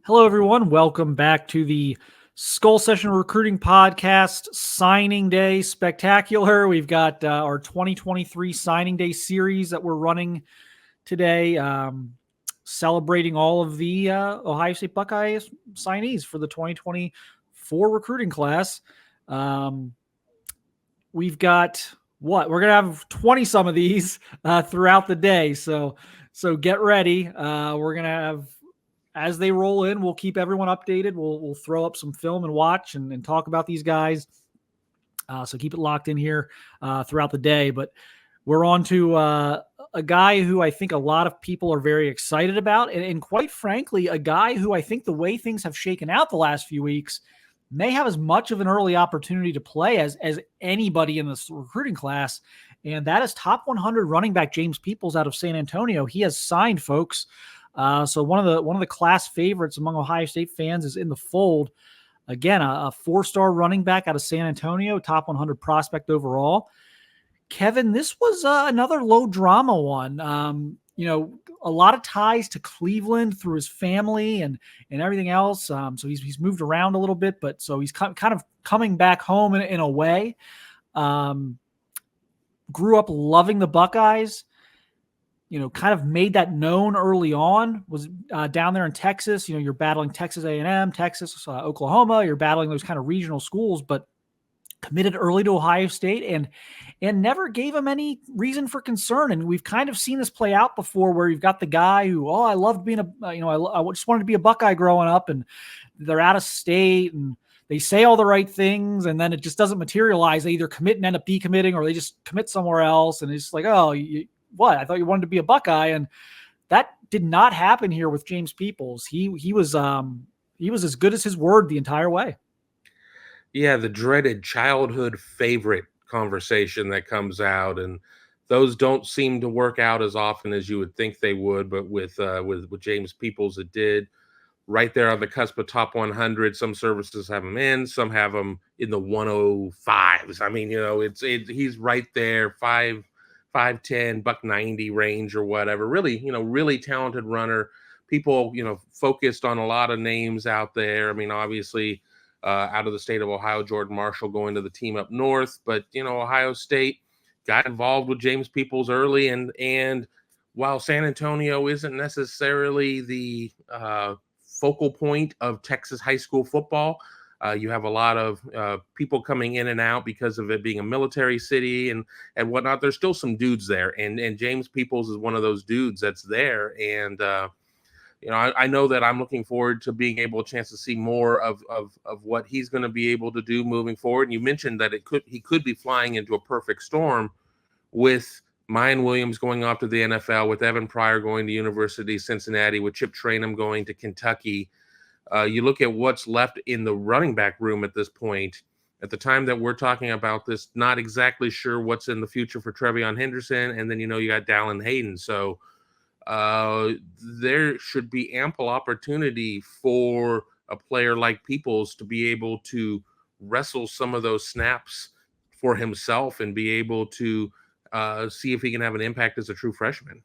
Hello, everyone. Welcome back to the Skull Session Recruiting Podcast Signing Day Spectacular. We've got our 2023 Signing Day series that we're running today, celebrating all of the Ohio State Buckeyes signees for the 2024 recruiting class. We've got we're going to have 20 some of these throughout the day. So get ready. We're going to have, as they roll in, we'll keep everyone updated. We'll throw up some film and watch and talk about these guys. So keep it locked in here throughout the day. But we're on to a guy who I think a lot of people are very excited about. And quite frankly, a guy who I think the way things have shaken out the last few weeks may have as much of an early opportunity to play as anybody in this recruiting class. And that is top 100 running back James Peoples out of San Antonio. He has signed, folks. So one of the class favorites among Ohio State fans is in the fold. Again, a four-star running back out of San Antonio, top 100 prospect overall. Kevin, this was another low drama one. A lot of ties to Cleveland through his family and everything else. So he's moved around a little bit, but so he's kind of coming back home in a way. Grew up loving the Buckeyes. Kind of made that known early on, was down there in Texas. You're battling Texas A&M, Texas, Oklahoma. You're battling those kind of regional schools, but committed early to Ohio State and never gave him any reason for concern. And we've kind of seen this play out before where you've got the guy who, I loved being I just wanted to be a Buckeye growing up, and they're out of state and they say all the right things, and then it just doesn't materialize. They either commit and end up decommitting, or they just commit somewhere else. And it's just like, what? I thought you wanted to be a Buckeye. And that did not happen here with James Peoples. He was as good as his word the entire way. Yeah, the dreaded childhood favorite conversation that comes out, and those don't seem to work out as often as you would think they would. But with James Peoples, it did. Right there on the cusp of top 100. Some services have him in, some have him in the 105s. I mean, he's right there, 5'10", $190 range or whatever. Really, really talented runner. People, focused on a lot of names out there. I mean, obviously, out of the state of Ohio, Jordan Marshall going to the team up north, but Ohio State got involved with James Peoples early, and while San Antonio isn't necessarily the focal point of Texas high school football, you have a lot of people coming in and out because of it being a military city and whatnot. There's still some dudes there, and James Peoples is one of those dudes that's there. And I know that I'm looking forward to being able a chance to see more of what he's going to be able to do moving forward. And you mentioned that he could be flying into a perfect storm with Mayan Williams going off to the NFL, with Evan Pryor going to University of Cincinnati, with Chip Trayanum going to Kentucky. You look at what's left in the running back room at this point. At the time that we're talking about this, not exactly sure what's in the future for Trevion Henderson, and then you got Dallin Hayden. So there should be ample opportunity for a player like Peoples to be able to wrestle some of those snaps for himself and be able to see if he can have an impact as a true freshman.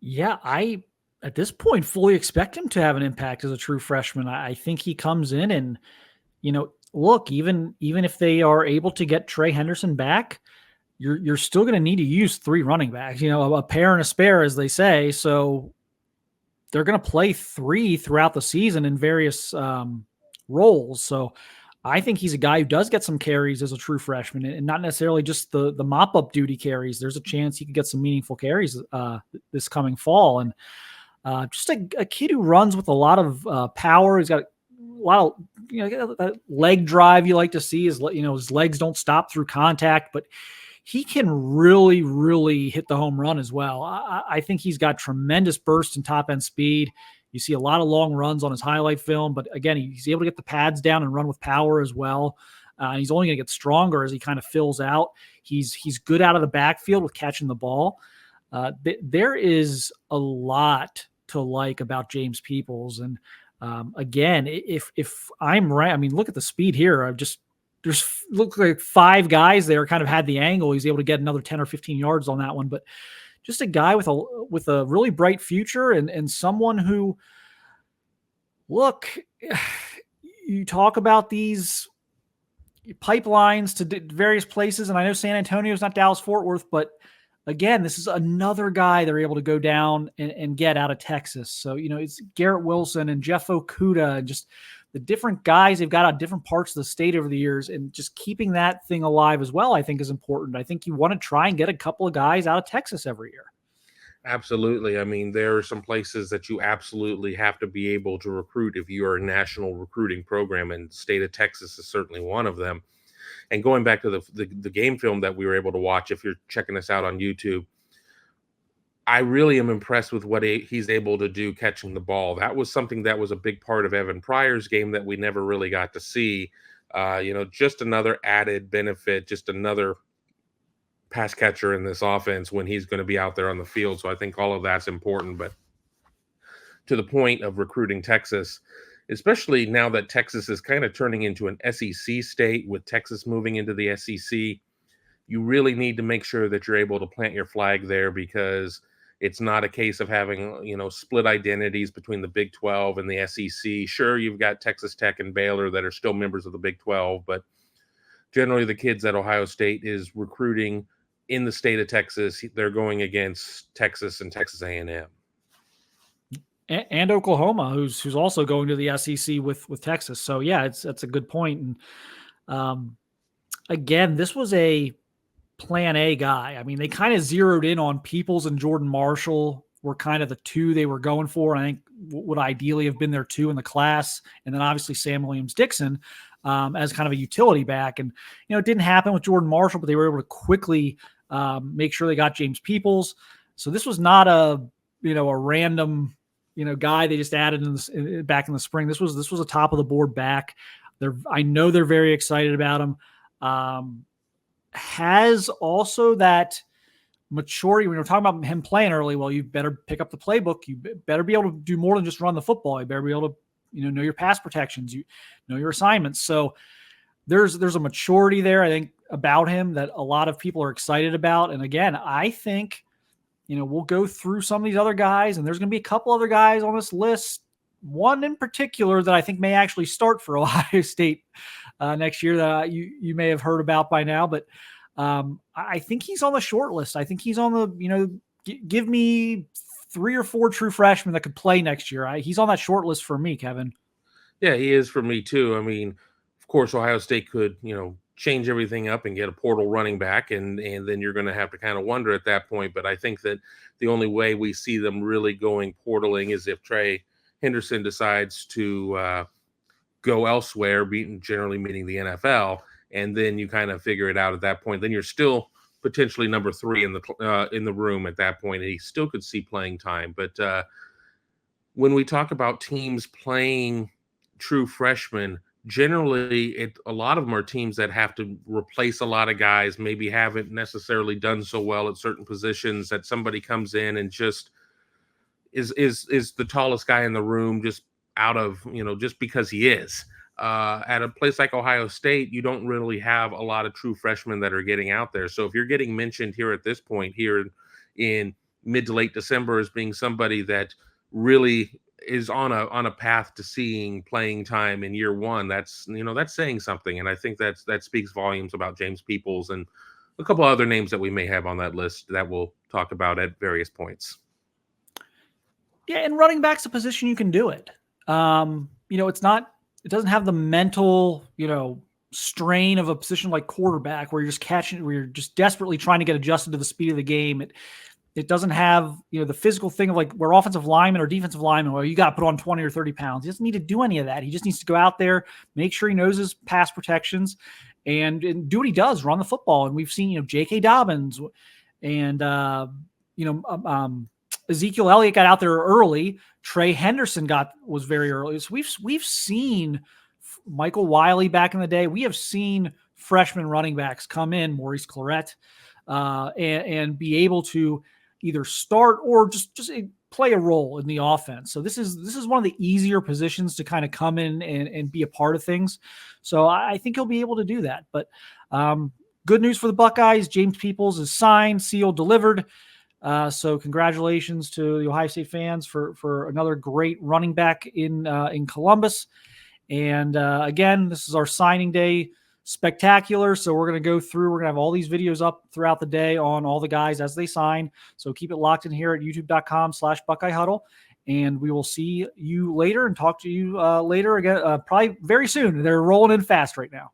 Yeah, I, at this point, fully expect him to have an impact as a true freshman. I think he comes in and, look, even if they are able to get Trey Henderson back, you're still going to need to use three running backs, a pair and a spare, as they say. So they're going to play three throughout the season in various roles. So I think he's a guy who does get some carries as a true freshman, and not necessarily just the mop-up duty carries. There's a chance he could get some meaningful carries this coming fall. And just a kid who runs with a lot of power. He's got a lot of, that leg drive you like to see. His legs don't stop through contact, but he can really, really hit the home run as well. I think he's got tremendous burst and top-end speed. You see a lot of long runs on his highlight film, but again, he's able to get the pads down and run with power as well. He's only going to get stronger as he kind of fills out. He's good out of the backfield with catching the ball. There is a lot to like about James Peoples. And again, if I'm right, I mean, look at the speed here. There's look like five guys there kind of had the angle. He's able to get another 10 or 15 yards on that one, but just a guy with a really bright future and someone who Look, you talk about these pipelines to various places, and I know San Antonio is not Dallas-Fort Worth, but again, this is another guy they're able to go down and get out of Texas. So, it's Garrett Wilson and Jeff Okuda and just the different guys they've got out different parts of the state over the years, and just keeping that thing alive as well, I think is important. I think you want to try and get a couple of guys out of Texas every year. Absolutely. I mean, there are some places that you absolutely have to be able to recruit if you are a national recruiting program, and the state of Texas is certainly one of them. And going back to the game film that we were able to watch, if you're checking this out on YouTube, I really am impressed with what he's able to do catching the ball. That was something that was a big part of Evan Pryor's game that we never really got to see. Just another added benefit, just another pass catcher in this offense when he's going to be out there on the field. So I think all of that's important. But to the point of recruiting Texas, especially now that Texas is kind of turning into an SEC state with Texas moving into the SEC, you really need to make sure that you're able to plant your flag there, because it's not a case of having, split identities between the Big 12 and the SEC. Sure, you've got Texas Tech and Baylor that are still members of the Big 12, but generally the kids at Ohio State is recruiting in the state of Texas. They're going against Texas and Texas A&M. And Oklahoma, who's also going to the SEC with Texas. So yeah, that's a good point. And again, this was a plan A guy. I mean, they kind of zeroed in on Peoples and Jordan Marshall were kind of the two they were going for. I think would ideally have been their two in the class. And then obviously Sam Williams-Dixon as kind of a utility back. And, it didn't happen with Jordan Marshall, but they were able to quickly make sure they got James Peoples. So this was not a random, guy they just added back in the spring. This was a top of the board back. I know they're very excited about him. Has also that maturity. When we're talking about him playing early, well, you better pick up the playbook. You better be able to do more than just run the football. You better be able to, know your pass protections, know your assignments. So there's a maturity there, I think, about him that a lot of people are excited about. And again, I think, we'll go through some of these other guys, and there's going to be a couple other guys on this list. One in particular that I think may actually start for Ohio State next year that you may have heard about by now, but I think he's on the short list. I think he's on the, give me 3 or 4 true freshmen that could play next year. He's on that short list for me, Kevin. Yeah, he is for me too. I mean, of course, Ohio State could, change everything up and get a portal running back, and then you're going to have to kind of wonder at that point. But I think that the only way we see them really going portaling is if Trey Henderson decides to go elsewhere, generally meaning the NFL, and then you kind of figure it out at that point. Then you're still potentially number 3 in the room at that point, and he still could see playing time. But when we talk about teams playing true freshmen, generally a lot of them are teams that have to replace a lot of guys, maybe haven't necessarily done so well at certain positions, that somebody comes in and just is the tallest guy in the room, just out of, just because he is. At a place like Ohio State, you don't really have a lot of true freshmen that are getting out there. So if you're getting mentioned here at this point, here in mid to late December, as being somebody that really is on a path to seeing playing time in year one, that's saying something. And I think that speaks volumes about James Peoples and a couple other names that we may have on that list that we'll talk about at various points. Yeah, and running back's a position you can do it. It doesn't have the mental, strain of a position like quarterback where you're just desperately trying to get adjusted to the speed of the game. It doesn't have, the physical thing of like where offensive linemen or defensive linemen, well, you got to put on 20 or 30 pounds. He doesn't need to do any of that. He just needs to go out there, make sure he knows his pass protections and do what he does, run the football. And we've seen, J.K. Dobbins and, Ezekiel Elliott got out there early. Trey Henderson was very early. So we've seen Michael Wiley back in the day. We have seen freshman running backs come in, Maurice Clarett, and be able to either start or just play a role in the offense. So this is one of the easier positions to kind of come in and be a part of things. So I think he'll be able to do that. But good news for the Buckeyes. James Peoples is signed, sealed, delivered. So congratulations to the Ohio State fans for another great running back in Columbus. And again, this is our signing day spectacular. So we're going to go through, we're going to have all these videos up throughout the day on all the guys as they sign. So keep it locked in here at youtube.com/Buckeye Huddle. And we will see you later and talk to you later again, probably very soon. They're rolling in fast right now.